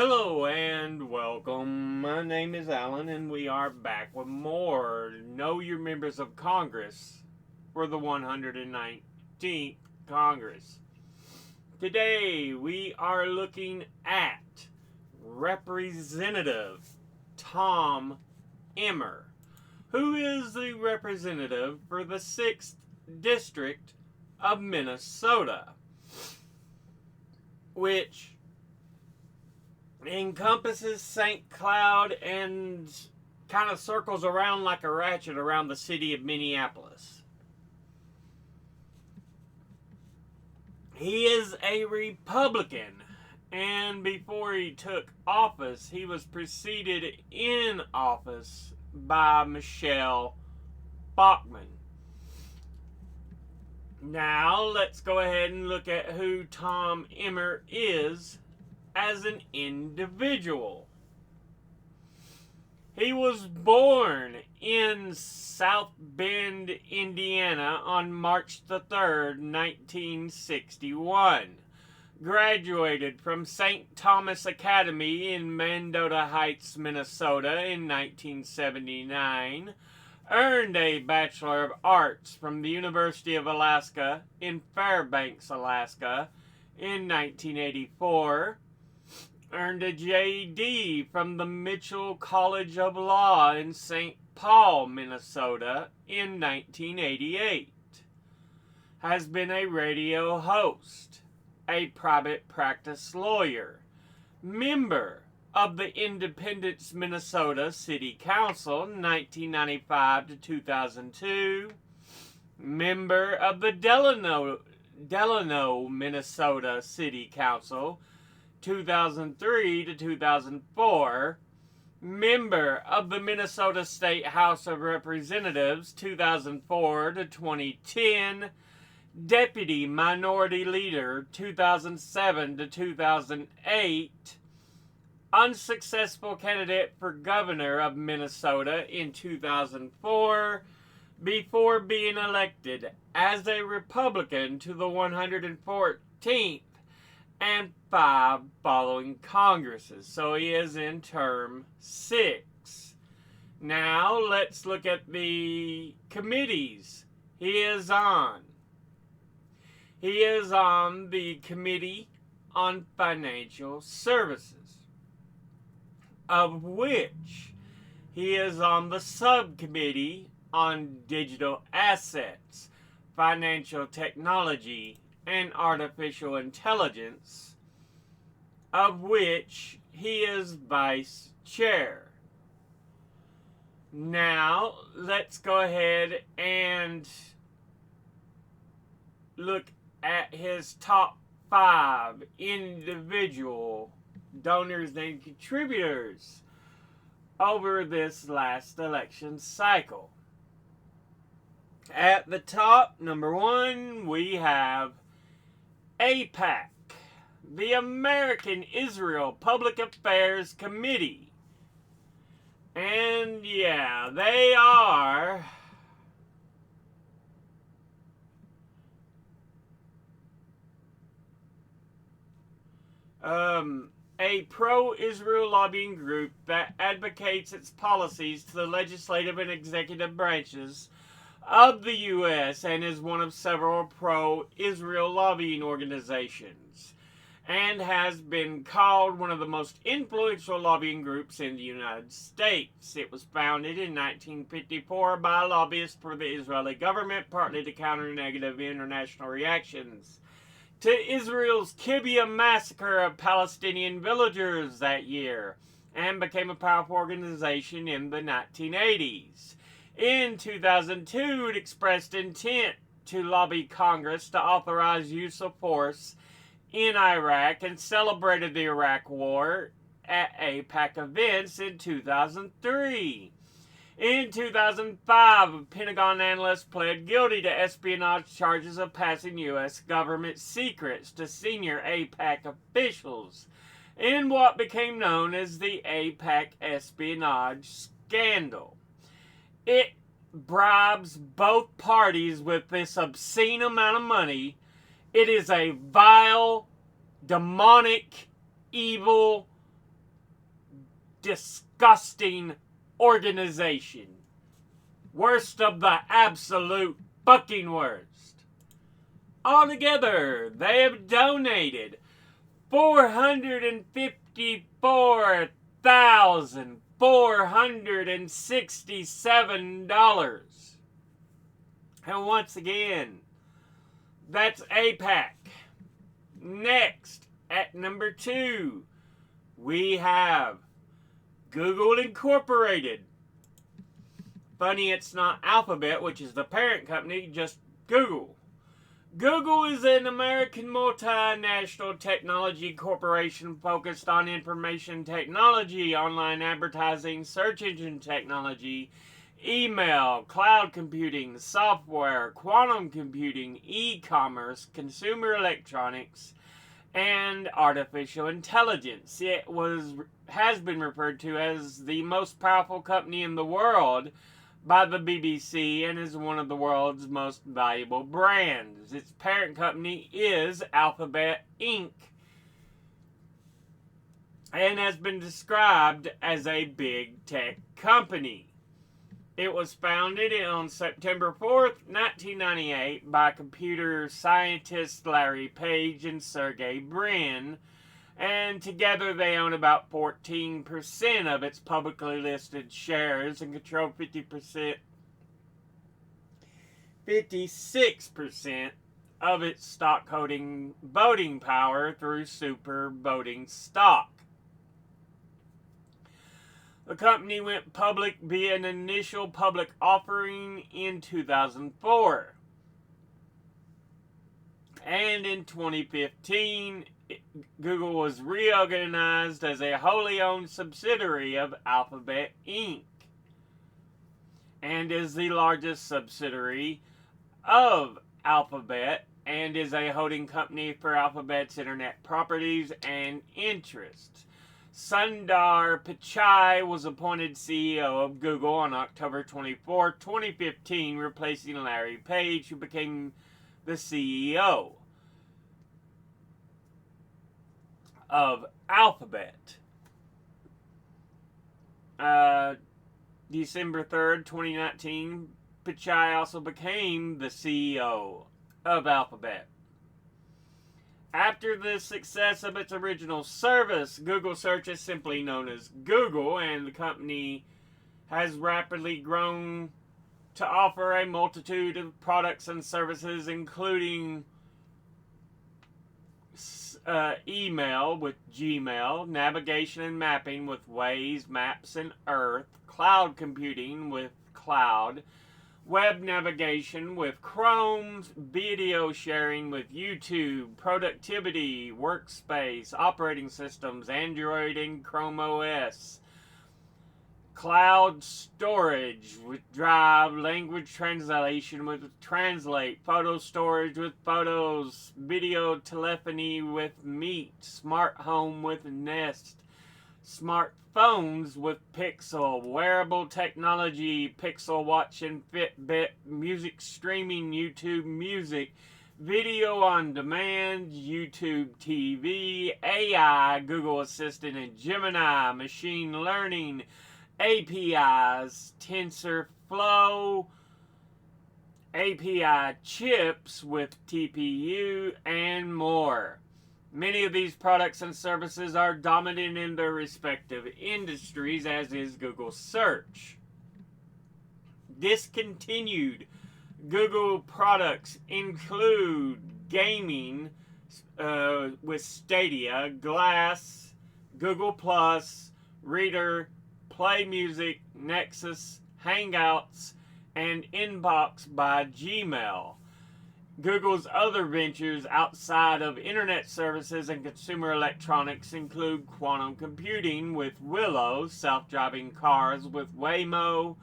Hello and welcome. My name is Alan and we are back with more Know Your Members of Congress for the 119th Congress. Today we are looking at Representative Tom Emmer, who is the representative for the 6th District of Minnesota, which encompasses St. Cloud and kind of circles around like a ratchet around the city of Minneapolis. He is a Republican, and before he took office, he was preceded in office by Michelle Bachmann. Now, let's go ahead and look at who Tom Emmer is as an individual. He was born in South Bend, Indiana on March the 3rd, 1961. Graduated from St. Thomas Academy in Mendota Heights, Minnesota in 1979. Earned a Bachelor of Arts from the University of Alaska in Fairbanks, Alaska in 1984. Earned a JD from the Mitchell College of Law in St. Paul, Minnesota in 1988. Has been a radio host, a private practice lawyer, member of the Independence, Minnesota City Council 1995 to 2002, member of the Delano, Minnesota City Council 2003 to 2004, member of the Minnesota State House of Representatives 2004 to 2010, Deputy Minority Leader 2007 to 2008, unsuccessful candidate for governor of Minnesota in 2004, before being elected as a Republican to the 114th and 5 following Congresses. So he is in term 6. Now let's look at the committees he is on. He is on the Committee on Financial Services, of which he is on the Subcommittee on Digital Assets, Financial Technology, and Artificial Intelligence, of which he is Vice Chair. Now, let's go ahead and look at his top 5 individual donors and contributors over this last election cycle. At the top, number 1, we have AIPAC, the American Israel Public Affairs Committee. And yeah, they are a pro-Israel lobbying group that advocates its policies to the legislative and executive branches of the U.S. and is one of several pro-Israel lobbying organizations, and has been called one of the most influential lobbying groups in the United States. It was founded in 1954 by lobbyists for the Israeli government, partly to counter negative international reactions to Israel's Kibbutz massacre of Palestinian villagers that year, and became a powerful organization in the 1980s. In 2002, it expressed intent to lobby Congress to authorize use of force in Iraq and celebrated the Iraq War at AIPAC events in 2003. In 2005, Pentagon analysts pled guilty to espionage charges of passing U.S. government secrets to senior AIPAC officials in what became known as the AIPAC espionage scandal. It bribes both parties with this obscene amount of money. It is a vile, demonic, evil disgusting organization. Worst of the absolute fucking worst. Altogether, they have donated $454,467. And once again, that's APAC. Next, at number 2, we have Google Incorporated. Funny it's not Alphabet, which is the parent company, just Google. Google is an American multinational technology corporation focused on information technology, online advertising, search engine technology, email, cloud computing, software, quantum computing, e-commerce, consumer electronics, and artificial intelligence. It has been referred to as the most powerful company in the world by the BBC and is one of the world's most valuable brands. Its parent company is Alphabet Inc. and has been described as a big tech company. It was founded on September 4th, 1998 by computer scientists Larry Page and Sergey Brin, and together they own about 14% of its publicly listed shares and control 56% of its stock voting power through super voting stock. The company went public via an initial public offering in 2004. And in 2015, Google was reorganized as a wholly owned subsidiary of Alphabet Inc. and is the largest subsidiary of Alphabet and is a holding company for Alphabet's internet properties and interests. Sundar Pichai was appointed CEO of Google on October 24, 2015, replacing Larry Page, who became the CEO of Alphabet. December 3rd, 2019, Pichai also became the CEO of Alphabet. After the success of its original service, Google Search is simply known as Google, and the company has rapidly grown to offer a multitude of products and services, including email with Gmail, navigation and mapping with Waze, Maps, and Earth, cloud computing with Cloud, web navigation with Chrome, video sharing with YouTube, productivity, workspace, operating systems, Android and Chrome OS, cloud storage with Drive, language translation with Translate, photo storage with Photos, video telephony with Meet, smart home with Nest, smartphones with Pixel, wearable technology, Pixel Watch and Fitbit, music streaming, YouTube Music, video on demand, YouTube TV, AI, Google Assistant and Gemini, machine learning, APIs, TensorFlow, API chips with TPU, and more. Many of these products and services are dominant in their respective industries, as is Google Search. Discontinued Google products include gaming with Stadia, Glass, Google Plus, Reader, Play Music, Nexus, Hangouts, and Inbox by Gmail. Google's other ventures outside of internet services and consumer electronics include quantum computing with Willow, self-driving cars with Waymo,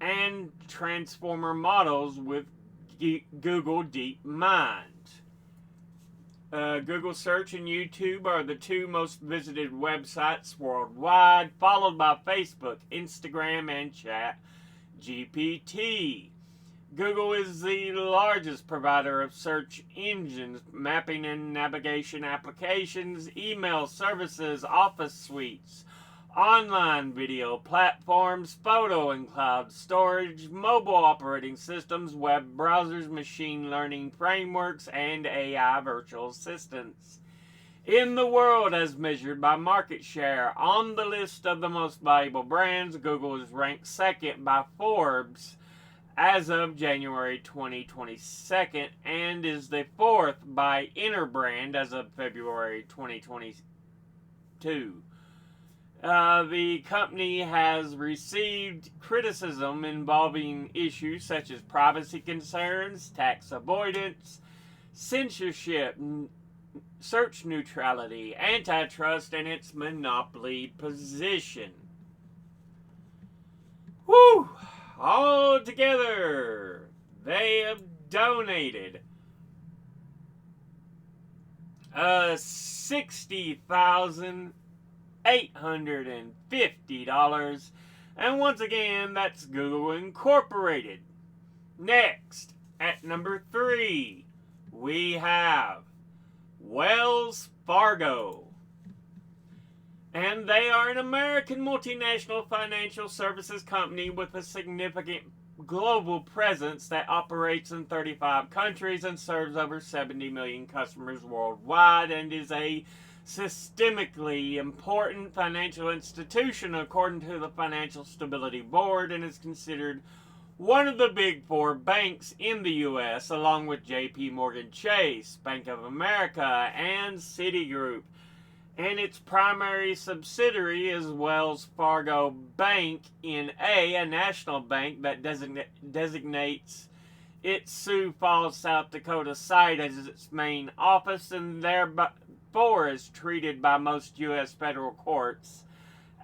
and transformer models with Google DeepMind. Google Search and YouTube are the two most visited websites worldwide, followed by Facebook, Instagram, and ChatGPT. Google is the largest provider of search engines, mapping and navigation applications, email services, office suites, online video platforms, photo and cloud storage, mobile operating systems, web browsers, machine learning frameworks, and AI virtual assistants. In the world, as measured by market share, on the list of the most valuable brands, Google is ranked second by Forbes as of January 2022 and is the fourth by Interbrand as of February 2022. The company has received criticism involving issues such as privacy concerns, tax avoidance, censorship, search neutrality, antitrust, and its monopoly position. Whew! All together, they have donated $60,850. And once again, that's Google Incorporated. Next, at number 3, we have Wells Fargo. And they are an American multinational financial services company with a significant global presence that operates in 35 countries and serves over 70 million customers worldwide and is a systemically important financial institution according to the Financial Stability Board and is considered one of the big 4 banks in the U.S. along with J.P. Morgan Chase, Bank of America, and Citigroup. And its primary subsidiary is Wells Fargo Bank N.A., a national bank that designates its Sioux Falls, South Dakota site as its main office and therefore is treated by most U.S. federal courts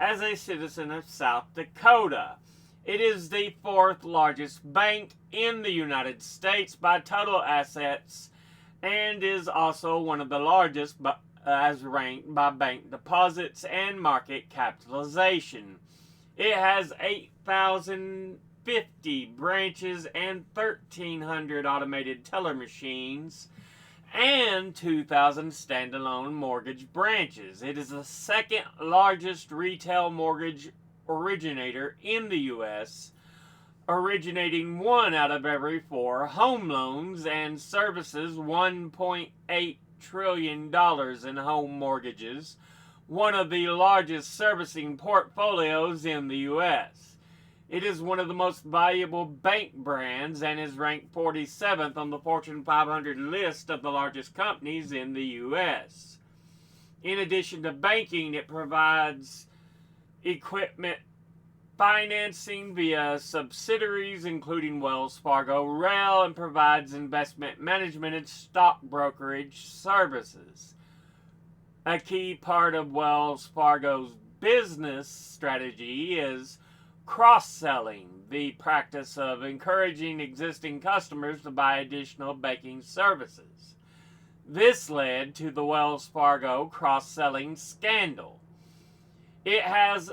as a citizen of South Dakota. It is the 4th largest bank in the United States by total assets and is also one of the largest as ranked by bank deposits and market capitalization. It has 8,050 branches and 1,300 automated teller machines and 2,000 standalone mortgage branches. It is the 2nd largest retail mortgage originator in the U.S., originating 1 out of every 4 home loans and services $1.8 trillion in home mortgages, one of the largest servicing portfolios in the U.S. It is one of the most valuable bank brands and is ranked 47th on the Fortune 500 list of the largest companies in the U.S. In addition to banking, it provides equipment financing via subsidiaries including Wells Fargo Rail and provides investment management and stock brokerage services. A key part of Wells Fargo's business strategy is cross-selling, the practice of encouraging existing customers to buy additional banking services. This led to the Wells Fargo cross-selling scandal. It has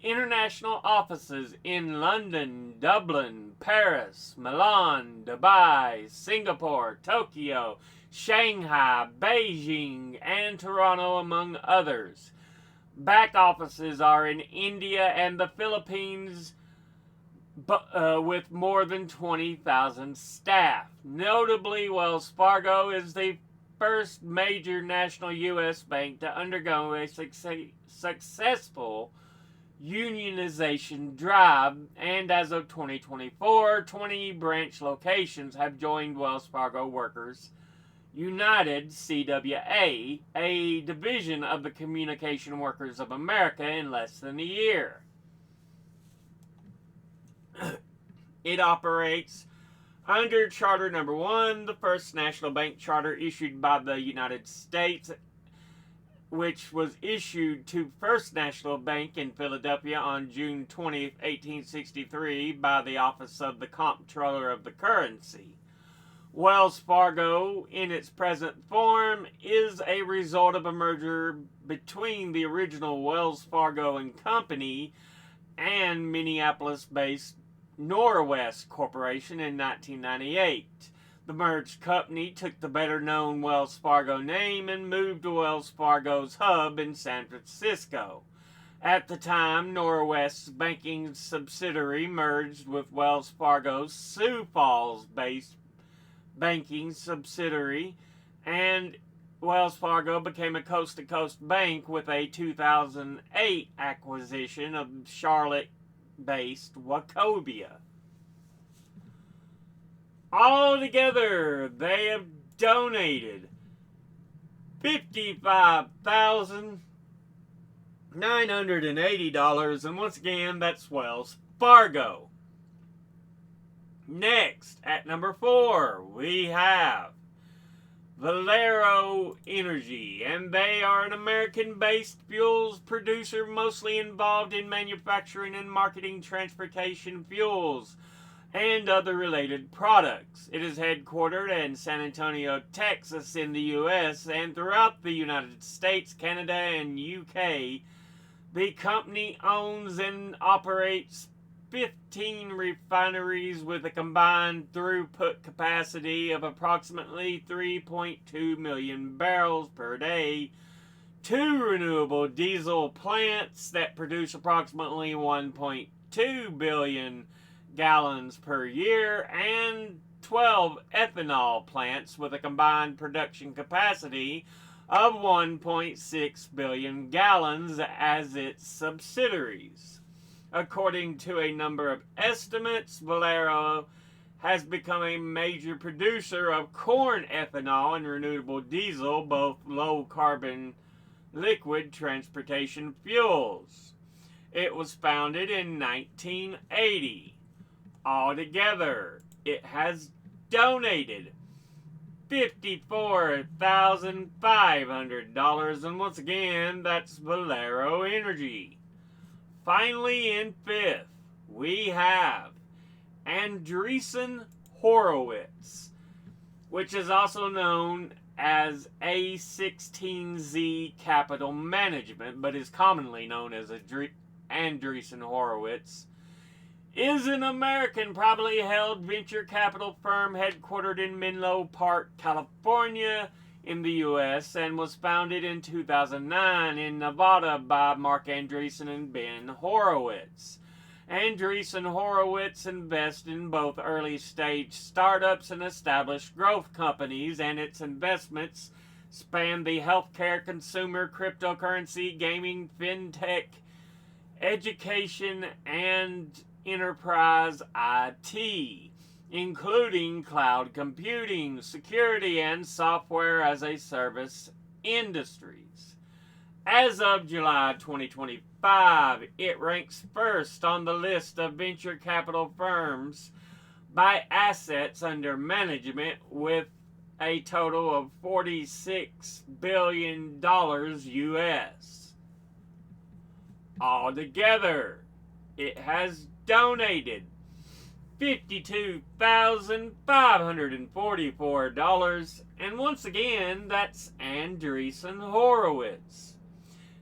international offices in London, Dublin, Paris, Milan, Dubai, Singapore, Tokyo, Shanghai, Beijing, and Toronto, among others. Back offices are in India and the Philippines, with more than 20,000 staff. Notably, Wells Fargo is the first major national U.S. bank to undergo a successful unionization drive, and as of 2024, 20 branch locations have joined Wells Fargo Workers United, CWA, a division of the Communication Workers of America, in less than a year. It operates under Charter Number 1, the first national bank charter issued by the United States, which was issued to First National Bank in Philadelphia on June 20, 1863 by the Office of the Comptroller of the Currency. Wells Fargo, in its present form, is a result of a merger between the original Wells Fargo and Company and Minneapolis-based Norwest Corporation in 1998. The merged company took the better-known Wells Fargo name and moved to Wells Fargo's hub in San Francisco. At the time, Norwest's banking subsidiary merged with Wells Fargo's Sioux Falls-based banking subsidiary, and Wells Fargo became a coast-to-coast bank with a 2008 acquisition of Charlotte-based Wachovia. Altogether, they have donated $55,980, and once again, that's Wells Fargo. Next, at number 4, we have Valero Energy, and they are an American-based fuels producer mostly involved in manufacturing and marketing transportation fuels and other related products. It is headquartered in San Antonio, Texas in the U.S. and throughout the United States, Canada, and UK. The company owns and operates 15 refineries with a combined throughput capacity of approximately 3.2 million barrels per day, 2 renewable diesel plants that produce approximately 1.2 billion gallons per year, and 12 ethanol plants with a combined production capacity of 1.6 billion gallons as its subsidiaries. According to a number of estimates, Valero has become a major producer of corn ethanol and renewable diesel, both low-carbon liquid transportation fuels. It was founded in 1980. Altogether, it has donated $54,500, and once again, that's Valero Energy. Finally, in 5th, we have Andreessen Horowitz, which is also known as A16Z Capital Management, but is commonly known as Andreessen Horowitz, is an American privately held venture capital firm headquartered in Menlo Park, California, in the U.S., and was founded in 2009 in Nevada by Mark Andreessen and Ben Horowitz. Andreessen Horowitz invests in both early-stage startups and established growth companies, and its investments span the healthcare, consumer, cryptocurrency, gaming, fintech, education, and enterprise IT, including cloud computing, security, and software as a service industries. As of July 2025, it ranks first on the list of venture capital firms by assets under management with a total of $46 billion US. Altogether, it has donated $52,544, and once again, that's Andreessen Horowitz.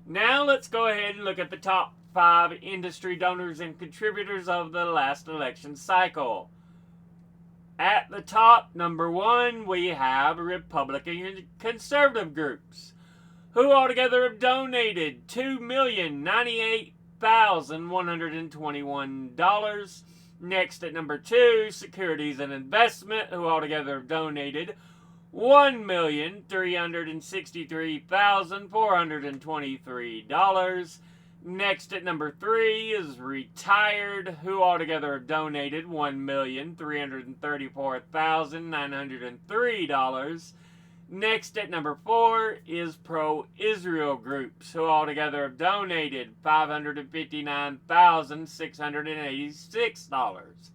Now let's go ahead and look at the top 5 industry donors and contributors of the last election cycle. At the top, number 1, we have Republican and conservative groups, who altogether have donated $2,098,121. Next at number 2, Securities and Investment, who altogether have donated $1,363,423. Next at number 3 is Retired, who altogether have donated $1,334,903. Next at number 4 is Pro-Israel Groups, who altogether have donated $559,686.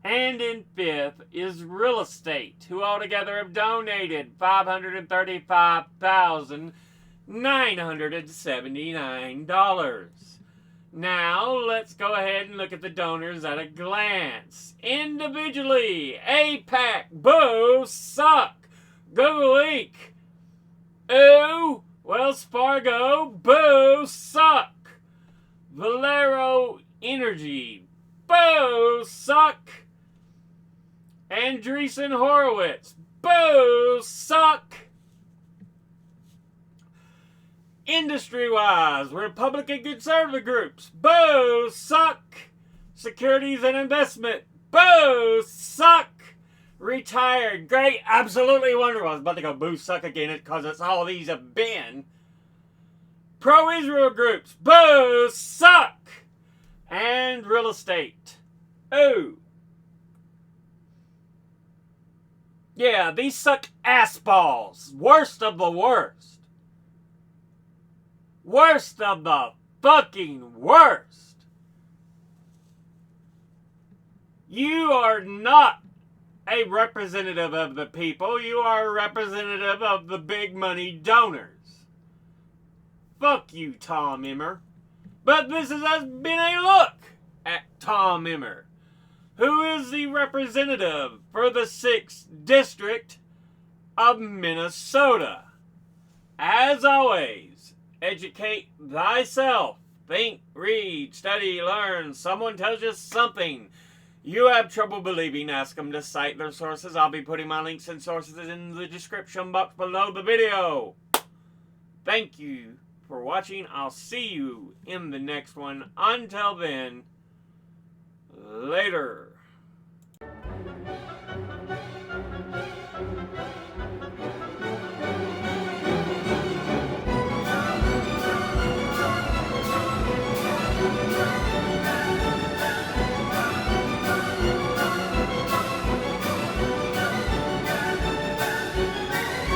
And in 5th is Real Estate, who altogether have donated $535,979. Now, let's go ahead and look at the donors at a glance. Individually, APAC, boo, suck. Google Inc., ooh. Wells Fargo, boo, suck. Valero Energy, boo, suck. Andreessen Horowitz, boo, suck. Industry-wise, Republican conservative groups, boo, suck. Securities and investment, boo, suck. Retired, great, absolutely wonderful. I was about to go boo, suck again because it's all these have been. Pro-Israel groups, boo, suck. And real estate, ooh. Yeah, these suck ass balls. Worst of the worst. Worst of the fucking worst. You are not a representative of the people. You are a representative of the big money donors. Fuck you, Tom Emmer. But this has been a look at Tom Emmer, who is the representative for the 6th District of Minnesota. As always, educate thyself. Think, read, study, learn. Someone tells you something you have trouble believing, ask them to cite their sources. I'll be putting my links and sources in the description box below the video. Thank you for watching. I'll see you in the next one. Until then, later.